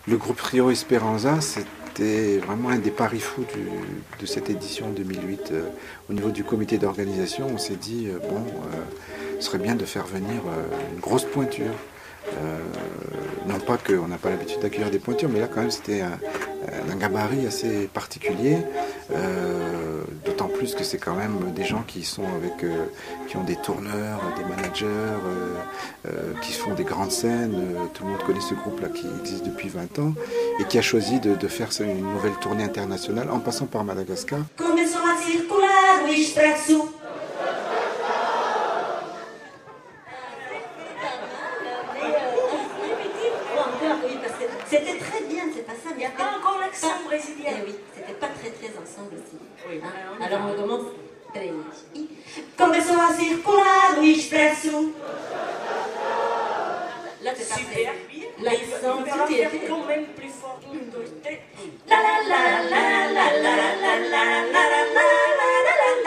Le groupe Rio Esperanza, c'était vraiment un des paris fous de cette édition 2008. Au niveau du comité d'organisation, on s'est dit, ce serait bien de faire venir une grosse pointure. Non pas qu'on n'a pas l'habitude d'accueillir des pointures, mais là quand même c'était un gabarit assez particulier, d'autant plus que c'est quand même des gens qui sont qui ont des tourneurs, des managers, qui font des grandes scènes. Tout le monde connaît ce groupe-là qui existe depuis 20 ans et qui a choisi de faire une nouvelle tournée internationale en passant par Madagascar. C'était très bien, c'est pas ça. Il n'y a pas encore l'accent brésilien. Eh oui, c'était pas très ensemble aussi. Oui. Hein? Alors on commence. Começou a circular o expresso. Là c'est parfait. L'accent, tout est quand même plus fort. 1, 2, 3. La la la la la la la la la la la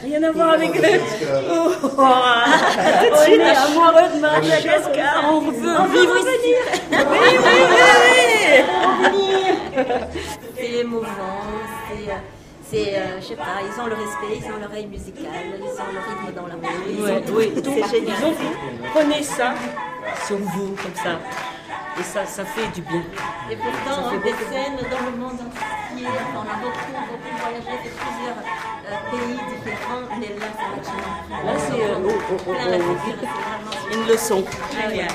rien à voir avec tout de suite amoureux de Madagascar, on veut vivre ici. Oui. C'est émouvant, c'est je sais pas, ils ont le respect, ils ont l'oreille musicale, ils ont le rythme dans la main. Oui, c'est génial. Ils ont dit, prenez ça sur vous comme ça. Et ça fait du bien. Et pourtant, on des scènes dans le monde entier. On a beaucoup voyagé de plusieurs pays différents. Mais là, c'est Là, c'est une leçon. génial.